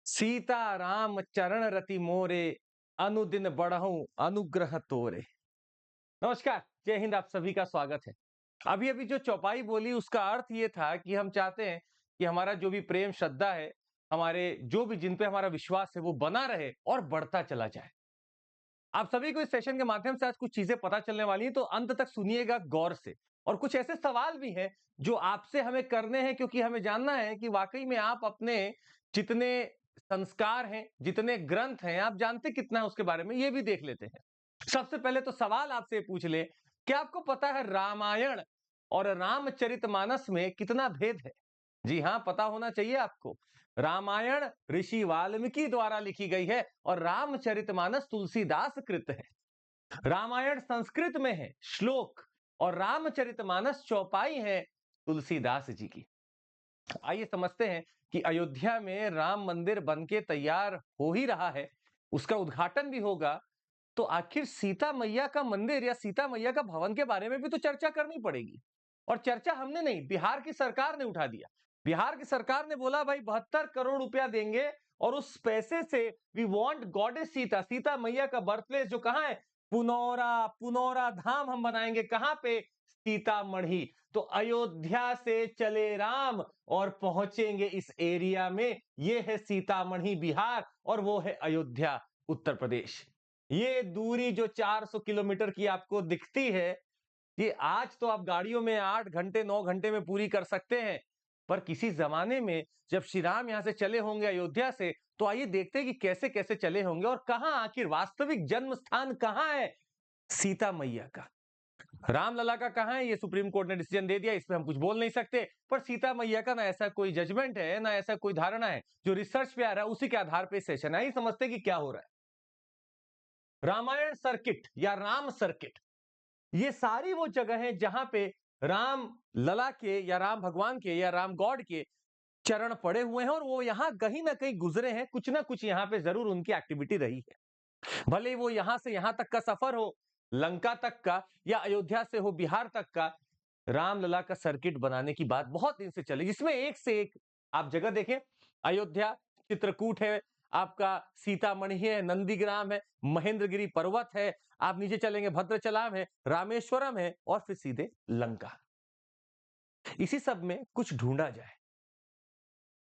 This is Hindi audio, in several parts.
सीता राम चरण रति मोरे, अनुदिन बढ़हु अनुग्रह तोरे। नमस्कार, जय हिंद। आप सभी का स्वागत है। अभी अभी जो चौपाई बोली उसका अर्थ ये था कि हम चाहते हैं कि हमारा जो भी प्रेम श्रद्धा है, हमारे जो भी जिन पे हमारा विश्वास है वो बना रहे और बढ़ता चला जाए। आप सभी को इस सेशन के माध्यम से आज कुछ चीजें पता चलने वाली हैं, तो अंत तक सुनिएगा गौर से। और कुछ ऐसे सवाल भी हैं जो आपसे हमें करने हैं, क्योंकि हमें जानना है कि वाकई में आप अपने जितने संस्कार हैं, जितने ग्रंथ हैं, आप जानते कितना है उसके बारे में, ये भी देख लेते हैं। सबसे पहले तो सवाल आपसे पूछ ले, क्या आपको पता है रामायण और रामचरितमानस में कितना भेद है? जी हाँ, पता होना चाहिए आपको। रामायण ऋषि वाल्मीकि द्वारा लिखी गई है और रामचरितमानस तुलसीदास कृत है। रामायण संस्कृत में है श्लोक, और रामचरितमानस चौपाई है तुलसीदास जी की। आइए समझते हैं कि अयोध्या में राम मंदिर बनके तैयार हो ही रहा है, उसका उद्घाटन भी होगा। तो आखिर सीता मैया का मंदिर या सीता मैया का भवन के बारे में भी तो चर्चा करनी पड़ेगी। और चर्चा हमने नहीं, बिहार की सरकार ने उठा दिया। बिहार की सरकार ने बोला भाई 72 करोड़ रुपया देंगे और उस पैसे से we want goddess Sita, Sita मैया का बर्थ प्लेस जो कहां है, पुनौरा, पुनौरा धाम हम बनाएंगे। कहां पे? सीतामढ़ी। तो अयोध्या से चले राम और पहुंचेंगे इस एरिया में। ये है सीतामढ़ी बिहार और वो है अयोध्या उत्तर प्रदेश। ये दूरी जो 400 किलोमीटर की आपको दिखती है, ये आज तो आप गाड़ियों में 8 घंटे 9 घंटे में पूरी कर सकते हैं, पर किसी जमाने में जब श्री राम यहां से चले होंगे अयोध्या से, तो आइए देखते हैं कि कैसे कैसे चले होंगे और कहां आखिर वास्तविक जन्म स्थान कहां है सीता मैया का। रामलला का कहां है, ये सुप्रीम कोर्ट ने डिसीजन दे दिया, इसमें हम कुछ बोल नहीं सकते। पर सीता मैया का ना ऐसा कोई जजमेंट है, ना ऐसा कोई धारणा है। जो रिसर्च पे आ रहा है उसी के आधार पे सेशन है, समझते कि क्या हो रहा है। रामायण सर्किट या राम सर्किट, ये सारी वो जगह है जहां पे राम लला के या राम भगवान के या राम गॉड के चरण पड़े हुए हैं और वो यहां कहीं ना कहीं गुजरे हैं। कुछ ना कुछ यहां पे जरूर उनकी एक्टिविटी रही है, भले वो यहां से यहां तक का सफर हो, लंका तक का, या अयोध्या से हो बिहार तक का। रामलला का सर्किट बनाने की बात बहुत दिन से चली, जिसमें एक से एक आप जगह देखें। अयोध्या चित्रकूट है, आपका सीतामढ़ी है, नंदीग्राम है, महेंद्रगिरी पर्वत है, आप नीचे चलेंगे भद्रचलाम है, रामेश्वरम है और फिर सीधे लंका। इसी सब में कुछ ढूंढा जाए।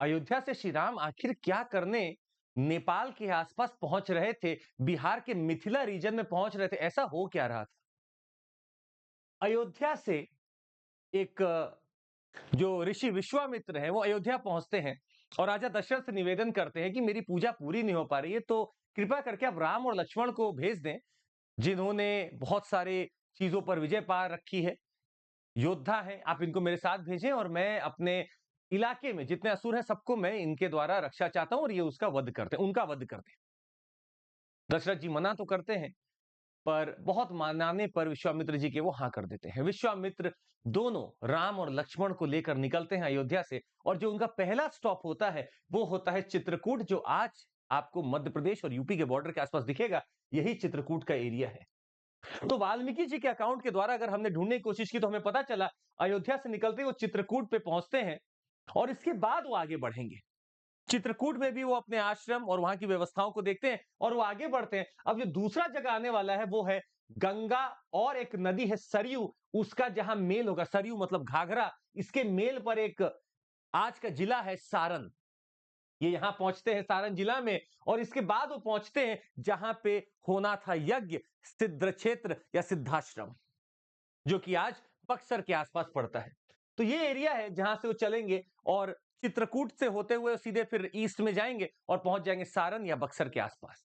अयोध्या से श्री राम आखिर क्या करने नेपाल के आसपास पहुंच रहे थे, बिहार के मिथिला रीजन में पहुंच रहे थे, ऐसा हो क्या रहा था? अयोध्या से एक जो ऋषि विश्वामित्र हैं वो अयोध्या पहुंचते हैं और राजा दशरथ से निवेदन करते हैं कि मेरी पूजा पूरी नहीं हो पा रही है, तो कृपा करके आप राम और लक्ष्मण को भेज दें, जिन्होंने बहुत सारे चीजों पर विजय पा रखी है, योद्धा है। आप इनको मेरे साथ भेजें और मैं अपने इलाके में जितने असुर हैं सबको मैं इनके द्वारा रक्षा चाहता हूं और ये उसका वध करते हैं, उनका वध करते हैं। दशरथ जी मना तो करते हैं, पर बहुत मनाने पर विश्वामित्र जी के वो हाँ कर देते हैं। विश्वामित्र दोनों राम और लक्ष्मण को लेकर निकलते हैं अयोध्या से, और जो उनका पहला स्टॉप होता है वो होता है चित्रकूट, जो आज आपको मध्य प्रदेश और यूपी के बॉर्डर के आसपास दिखेगा। यही चित्रकूट का एरिया है। तो वाल्मीकि जी के अकाउंट के द्वारा अगर हमने ढूंढने की कोशिश की तो हमें पता चला अयोध्या से निकलते वो चित्रकूट पे पहुंचते हैं और इसके बाद वो आगे बढ़ेंगे। चित्रकूट में भी वो अपने आश्रम और वहां की व्यवस्थाओं को देखते हैं और वो आगे बढ़ते हैं। अब जो दूसरा जगह आने वाला है वो है गंगा, और एक नदी है सरयू, उसका जहां मेल होगा, सरयू मतलब घाघरा, इसके मेल पर एक आज का जिला है सारण। ये यहां पहुंचते हैं सारण जिला में, और इसके बाद वो पहुंचते हैं जहां पे होना था यज्ञ, सिद्ध क्षेत्र या सिद्धाश्रम, जो कि आज बक्सर के आसपास पड़ता है। तो ये एरिया है जहां से वो चलेंगे और चित्रकूट से होते हुए सीधे फिर ईस्ट में जाएंगे और पहुंच जाएंगे सारण या बक्सर के आसपास।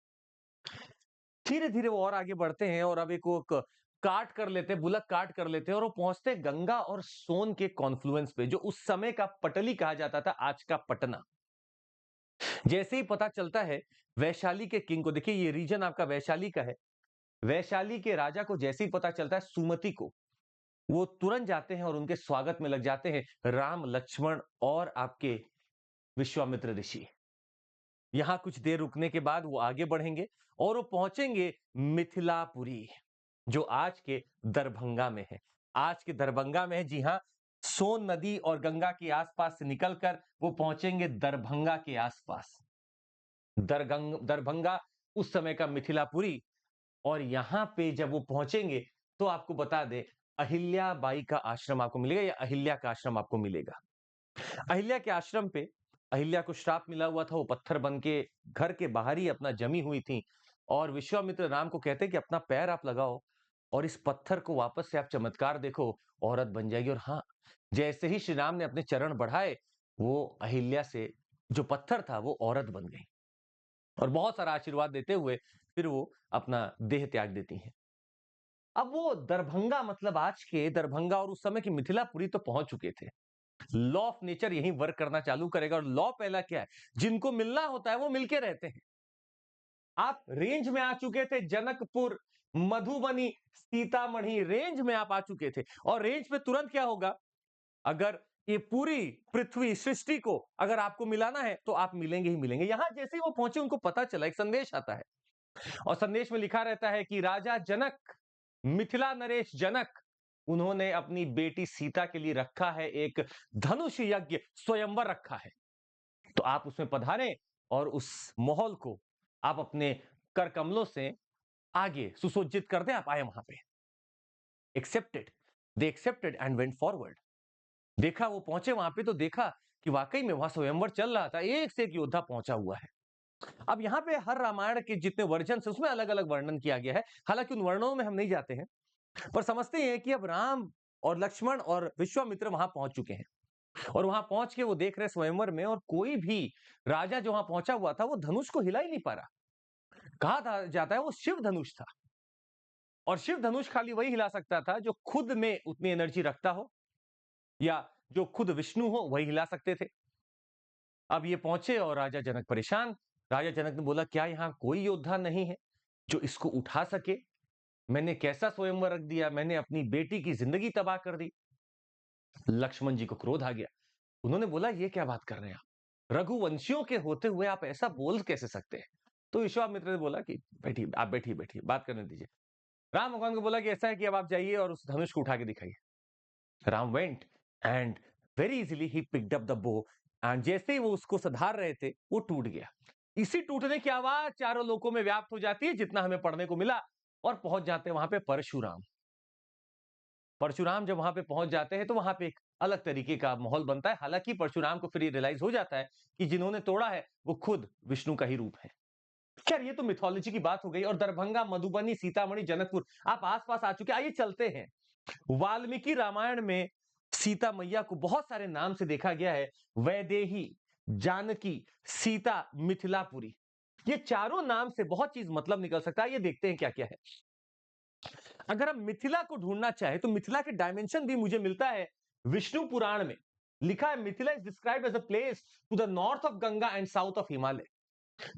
धीरे धीरे वो और आगे बढ़ते हैं और अब एक वो काट कर लेते हैं, बुलक काट कर लेते हैं और वो पहुंचते हैं गंगा और सोन के कॉन्फ्लुएंस पे, जो उस समय का पटली कहा जाता था, आज का पटना। जैसे ही पता चलता है वैशाली के किंग को, देखिए ये रीजन आपका वैशाली का है, वैशाली के राजा को जैसे ही पता चलता है सुमति को, वो तुरंत जाते हैं और उनके स्वागत में लग जाते हैं राम, लक्ष्मण और आपके विश्वामित्र ऋषि। यहां कुछ देर रुकने के बाद वो आगे बढ़ेंगे और वो पहुंचेंगे मिथिलापुरी, जो आज के दरभंगा में है। आज के दरभंगा में है, जी हां। सोन नदी और गंगा के आसपास से निकलकर वो पहुंचेंगे दरभंगा के आसपास। दरभंगा उस समय का मिथिलापुरी। और यहां पे जब वो पहुंचेंगे तो आपको बता दें, अहिल्या बाई का आश्रम आपको मिलेगा या अहिल्या का आश्रम आपको मिलेगा। अहिल्या के आश्रम पे अहिल्या को श्राप मिला हुआ था, वो पत्थर बन के घर के बाहर ही अपना जमी हुई थी। और विश्वामित्र राम को कहते कि अपना पैर आप लगाओ और इस पत्थर को वापस से आप चमत्कार देखो, औरत बन जाएगी। और हाँ, जैसे ही श्री राम ने अपने चरण बढ़ाए, वो अहिल्या से जो पत्थर था वो औरत बन गई और बहुत सारा आशीर्वाद देते हुए फिर वो अपना देह त्याग देती हैं। अब वो दरभंगा मतलब आज के दरभंगा और उस समय की मिथिलापुरी तो पहुंच चुके थे। लॉ ऑफ नेचर यहीं वर्क करना चालू करेगा। और लॉ पहला क्या है, जिनको मिलना होता है वो मिलके रहते हैं। आप रेंज में आ चुके थे, जनकपुर, मधुबनी, सीतामढ़ी रेंज में आप आ चुके थे। और रेंज पे तुरंत क्या होगा, अगर ये पूरी पृथ्वी सृष्टि को अगर आपको मिलाना है तो आप मिलेंगे ही मिलेंगे। यहां जैसे ही वो पहुंचे उनको पता चला, एक संदेश आता है और संदेश में लिखा रहता है कि राजा जनक, मिथिला नरेश जनक, उन्होंने अपनी बेटी सीता के लिए रखा है एक धनुष यज्ञ, स्वयंवर रखा है। तो आप उसमें पधारें और उस माहौल को आप अपने कर कमलों से आगे सुसज्जित कर दें। आप आए वहां पे। Accepted, they accepted and went forward. देखा, वो पहुंचे वहां पे तो देखा कि वाकई में वहां स्वयंवर चल रहा था, एक से एक योद्धा पहुंचा हुआ है। अब यहाँ पे हर रामायण के जितने वर्जन है उसमें अलग अलग वर्णन किया गया है। हालांकि उन वर्णनों में हम नहीं जाते हैं, पर समझते हैं कि अब राम और लक्ष्मण और विश्वामित्र वहां पहुंच चुके हैं। और वहां पहुंच के वो देख रहे स्वयंवर में, और कोई भी राजा जो वहां पहुंचा हुआ था वो धनुष को हिला ही नहीं पा रहा। कहा जाता है वो शिव धनुष था, और शिव धनुष खाली वही हिला सकता था जो खुद में उतनी एनर्जी रखता हो, या जो खुद विष्णु हो वही हिला सकते थे। अब ये पहुंचे और राजा जनक परेशान। राजा जनक ने बोला, क्या यहां कोई योद्धा नहीं है जो इसको उठा सके? मैंने कैसा स्वयंवर रख दिया, मैंने अपनी बेटी की जिंदगी तबाह कर दी। लक्ष्मण जी को क्रोध आ गया। उन्होंने बोला, ये क्या बात कर रहे हैं आप? रघुवंशियों के होते हुए आप ऐसा बोल कैसे सकते हैं? तो विश्वामित्र ने बोला कि बैठिए, आप बैठिए बैठिए, बात करने दीजिए। राम भगवान को बोला कि ऐसा है कि अब आप जाइए और उस धनुष को उठा के दिखाइए। Ram went and very easily he picked up the बो, एंड जैसे ही वो उसको सुधार रहे थे वो टूट गया। इसी टूटने की आवाज चारों लोगों में व्याप्त हो जाती है, जितना हमें पढ़ने को मिला। और पहुंच जाते हैं वहां पे परशुराम। परशुराम जब वहां पे पहुंच जाते हैं तो वहां पे एक अलग तरीके का माहौल बनता है। हालांकि परशुराम को फिर ये रियलाइज हो जाता है कि जिन्होंने तोड़ा है वो खुद विष्णु का ही रूप है। खैर, ये तो मिथोलॉजी की बात हो गई। और दरभंगा, मधुबनी, सीतामढ़ी, जनकपुर आप आसपास आ चुके। आइए चलते हैं। वाल्मीकि रामायण में सीता मैया को बहुत सारे नाम से देखा गया है। वैदेही, जानकी, सीता, मिथिलापुरी, ये चारों नाम से बहुत चीज मतलब निकल सकता है। ये देखते हैं क्या क्या है। अगर हम मिथिला को ढूंढना चाहे तो मिथिला के डायमेंशन भी मुझे मिलता है विष्णु पुराण में। लिखा है, Mithila is described as a place to the north of Ganga and south of Himalaya.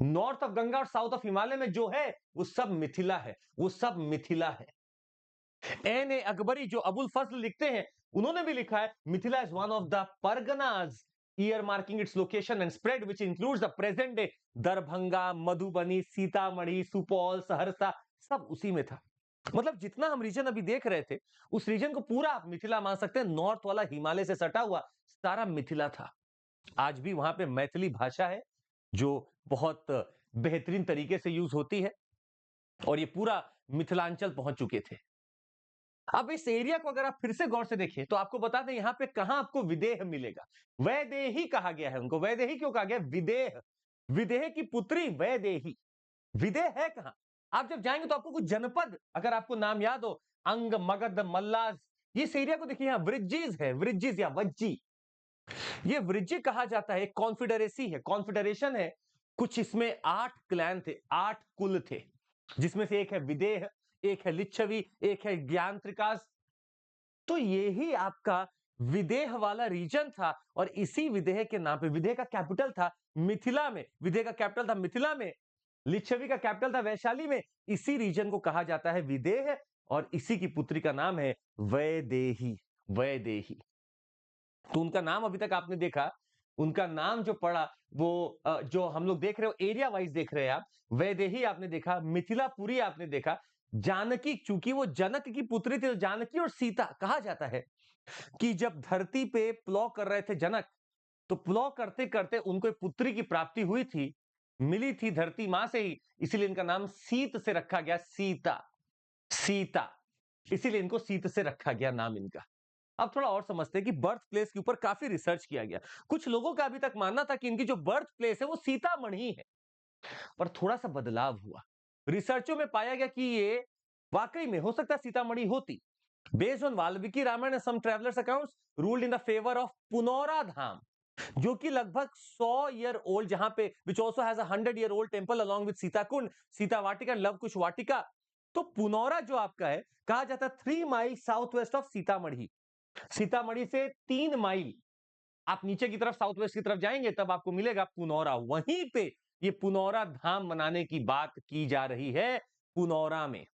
North of Ganga और साउथ ऑफ हिमालय में जो है वो सब मिथिला है, वो सब मिथिला है। एन ए अकबरी जो अबुल फजल लिखते हैं, उन्होंने भी लिखा है, Mithila is one of the parganas year marking its location and spread which includes the present day Darbhanga, Madhubani, Sitamarhi, Supaul, Saharsa, सब उसी में था। मतलब जितना हम रीजन अभी देख रहे थे, उस रीजन को पूरा आप मिथिला मान सकते हैं। नॉर्थ वाला हिमालय से सटा हुआ सारा मिथिला था। आज भी वहां पे मैथिली भाषा है जो बहुत बेहतरीन तरीके से यूज होती है, और ये पूरा मिथिलांचल पहुंच चुके थे। अब इस एरिया को अगर आप फिर से गौर से देखें तो आपको बता दें यहां पे कहां आपको विदेह मिलेगा। वैदेही कहा गया है उनको। वैदेही क्यों कहा गया? विदेह, विदेह की पुत्री वैदेही। विदेह है कहां? आप जब जाएंगे तो आपको कुछ जनपद, अगर आपको नाम याद हो, अंग, मगध, मल्लाज, इस एरिया को देखिए। यहां वृज्जिज है, वृज्जिज या वज्जी। ये वृज्जी कहा जाता है, कॉन्फेडरेसी है, कॉन्फेडरेशन है। कुछ इसमें 8 क्लैन थे, 8 कुल थे, जिसमें से एक है विदेह, एक है लिच्छवी, एक है ज्ञानत्रिकास। तो यही आपका विदेह वाला रीजन था। और इसी विदेह के नाम पे, विदेह का कैपिटल था मिथिला में, विदेह का कैपिटल था मिथिला में, लिच्छवी का कैपिटल था वैशाली में। इसी रीजन को कहा जाता है विदेह, और इसी की पुत्री का नाम है वैदेही। वैदेही, तो उनका नाम अभी तक आपने देखा, उनका नाम जो पड़ा वो जो हम लोग देख रहे हो एरिया वाइज देख रहे हैं आप। वैदेही आपने देखा, मिथिलापुरी आपने देखा, जानकी, चूंकि वो जनक की पुत्री थी तो जानकी और सीता कहा जाता है कि जब धरती पे प्लॉ कर रहे थे जनक, तो प्लॉ करते करते उनको एक पुत्री की प्राप्ति हुई थी। मिली थी धरती मां से ही, इसीलिए इनका नाम सीत से रखा गया, सीता, सीता, इसीलिए इनको सीत से रखा गया नाम इनका। अब थोड़ा और समझते हैं कि बर्थ प्लेस के ऊपर काफी रिसर्च किया गया। कुछ लोगों का अभी तक मानना था कि इनकी जो बर्थ प्लेस है वो सीतामढ़ी है, पर थोड़ा सा बदलाव हुआ। रिसर्चों में पाया गया कि ये वाकई में हो सकता है सीतामढ़ी होती। Based on Valmiki Ramayana and some travellers accounts ruled in the favour of Punaura Dham, जो कि लगभग 100 ईयर ओल्ड, जहां पे which also has a 100 year old temple along with Sitakund, Sita Vatika, Luv Kush Vatika. तो पुनौरा जो आपका है, कहा जाता है 3 mile south west of Sitamarhi. Sitamarhi से 3 माइल आप नीचे की तरफ साउथ वेस्ट की तरफ जाएंगे तब आपको मिलेगा पुनौरा। वहीं पे ये पुनौरा धाम बनाने की बात की जा रही है, पुनौरा में,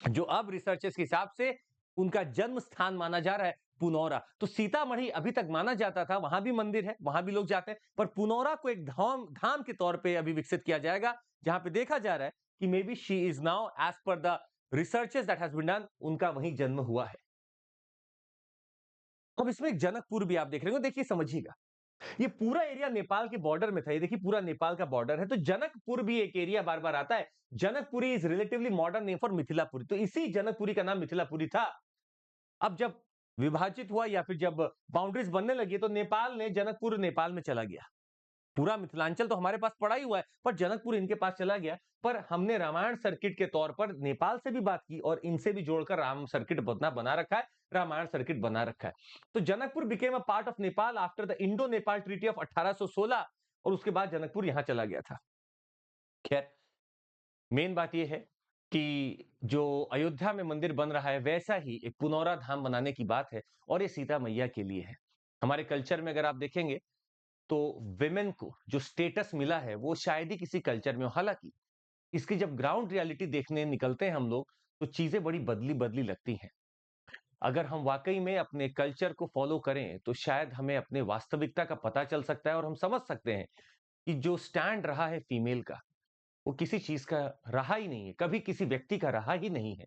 जो अब रिसर्चर्स के हिसाब से उनका जन्म स्थान माना जा रहा है पुनौरा। तो सीतामढ़ी अभी तक माना जाता था, वहां भी मंदिर है, वहां भी लोग जाते हैं, पर पुनौरा को एक धाम धाम के तौर पे अभी विकसित किया जाएगा, जहां पे देखा जा रहा है कि maybe she is now as per the researches that has been done, उनका वहीं जन्म हुआ है। अब इसमें एक जनकपुर भी आप देख रहे हो, देखिए समझिएगा, ये पूरा एरिया नेपाल के बॉर्डर में था। ये देखिए पूरा नेपाल का बॉर्डर है, तो जनकपुर भी एक एरिया बार बार आता है। Janakpuri is relatively modern name for Mithilapuri, तो इसी जनकपुरी का नाम मिथिलापुरी था। अब जब विभाजित हुआ या फिर जब बाउंड्रीज बनने लगी तो नेपाल ने जनकपुर नेपाल में चला गया। पूरा मिथिलांचल तो हमारे पास पड़ा ही हुआ है, पर जनकपुर इनके पास चला गया। पर हमने रामायण सर्किट के तौर पर नेपाल से भी बात की और इनसे भी जोड़कर राम सर्किट बना रखा है, रामायण सर्किट बना रखा है। तो Janakpur became a part of Nepal after the Indo Nepal treaty of 1816, और उसके बाद जनकपुर यहां चला गया था। खैर, मेन बात यह है कि जो अयोध्या में मंदिर बन रहा है, वैसा ही एक पुनौरा धाम बनाने की बात है, और ये सीता मैया के लिए है। हमारे कल्चर में अगर आप देखेंगे तो विमेन को जो स्टेटस मिला है वो शायद ही किसी कल्चर में हो। हालांकि इसकी जब ग्राउंड रियलिटी देखने निकलते हैं हम लोग, तो चीजें बड़ी बदली बदली लगती हैं। अगर हम वाकई में अपने कल्चर को फॉलो करें तो शायद हमें अपने वास्तविकता का पता चल सकता है, और हम समझ सकते हैं कि जो स्टैंड रहा है फीमेल का, वो किसी चीज का रहा ही नहीं है, कभी किसी व्यक्ति का रहा ही नहीं है।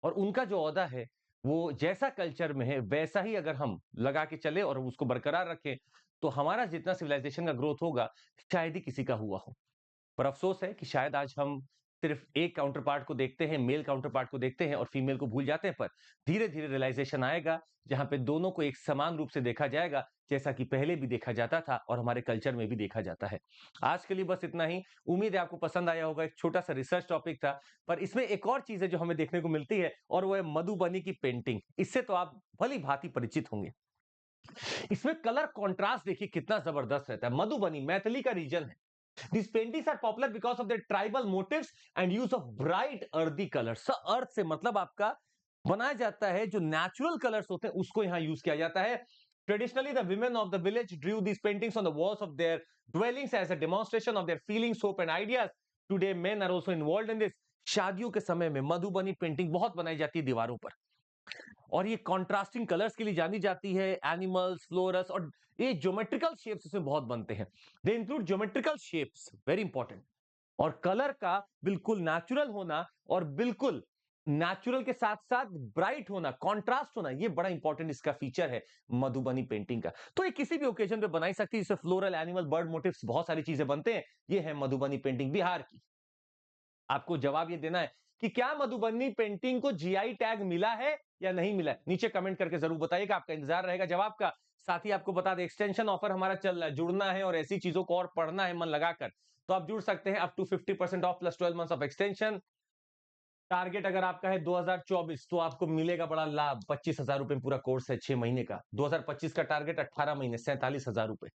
और उनका जो ओहदा है, वो जैसा कल्चर में है वैसा ही अगर हम लगा के चले और उसको बरकरार रखें, तो हमारा जितना सिविलाइजेशन का ग्रोथ होगा, शायद ही किसी का हुआ हो। पर अफसोस है कि शायद आज हम सिर्फ एक काउंटर पार्ट को देखते हैं, मेल काउंटर पार्ट को देखते हैं और फीमेल को भूल जाते हैं। पर धीरे धीरे रियलाइजेशन आएगा, जहां पे दोनों को एक समान रूप से देखा जाएगा, जैसा कि पहले भी देखा जाता था और हमारे कल्चर में भी देखा जाता है। आज के लिए बस इतना ही। उम्मीद है आपको पसंद आया होगा। एक छोटा सा रिसर्च टॉपिक था, पर इसमें एक और चीज है जो हमें देखने को मिलती है, और वो है मधुबनी की पेंटिंग। इससे तो आप भली भांति परिचित होंगे। इसमें कलर कॉन्ट्रास्ट देखिए कितना जबरदस्त रहता है। मधुबनी मैथिली का रीजन है। These paintings are popular because of their tribal motifs and use of bright earthy colors. So earth से मतलब आपका बनाया जाता है, जो नेचुरल कलर्स होते हैं उसको यहां यूज किया जाता है। Traditionally, the women of the village drew these paintings on the walls of their dwellings as a demonstration of their feelings, hope and ideas. Today, men are also involved in this. शादियों के समय में मधुबनी पेंटिंग बहुत बनाई जाती है दीवारों पर, और ये कॉन्ट्रास्टिंग कलर्स के लिए जानी जाती है। एनिमल्स, फ्लोरस और ये ज्योमेट्रिकल शेप्स इसमें बहुत बनते हैं। They include geometrical shapes, very important. और कलर का बिल्कुल नेचुरल होना, और बिल्कुल नेचुरल के साथ साथ ब्राइट होना, कॉन्ट्रास्ट होना, ये बड़ा इंपॉर्टेंट इसका फीचर है मधुबनी पेंटिंग का। तो ये किसी भी ओकेजन पे बनाई सकती है, जैसे फ्लोरल, एनिमल, बर्ड मोटिव्स, बहुत सारी चीजें बनते हैं। ये है मधुबनी पेंटिंग बिहार की। आपको जवाब ये देना है कि क्या मधुबनी पेंटिंग को जीआई टैग मिला है या नहीं मिला है। नीचे कमेंट करके जरूर बताइएगा, आपका इंतजार रहेगा जवाब का। साथ ही आपको बता दें, एक्सटेंशन ऑफर हमारा चल रहा है। जुड़ना है और ऐसी चीजों को और पढ़ना है मन लगाकर, तो आप जुड़ सकते हैं। Up to 50% off plus 12 months of extension. Target अगर आपका है 2024, तो आपको मिलेगा बड़ा लाभ। 25,000 रुपए पूरा कोर्स है 6 महीने का। 2025 का टारगेट 18 महीने 47,000 रुपए।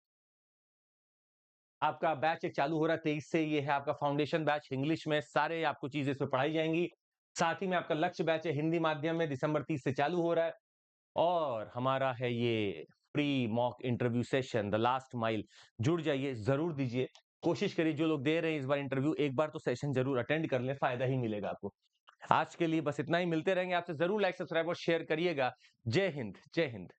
आपका बैच एक चालू हो रहा है 23 से। ये है आपका फाउंडेशन बैच इंग्लिश में, सारे आपको चीजें इसमें पढ़ाई जाएंगी। साथ ही में आपका लक्ष्य बैच है हिंदी माध्यम में, दिसंबर 30 से चालू हो रहा है। और हमारा है ये free mock interview session, the last mile. जुड़ जाइए, जरूर दीजिए, कोशिश करिए। जो लोग दे रहे हैं इस बार इंटरव्यू, एक बार तो सेशन जरूर अटेंड कर लें, फायदा ही मिलेगा आपको। आज के लिए बस इतना ही, मिलते रहेंगे आपसे। जरूर लाइक, सब्सक्राइब और शेयर करिएगा। जय हिंद, जय हिंद।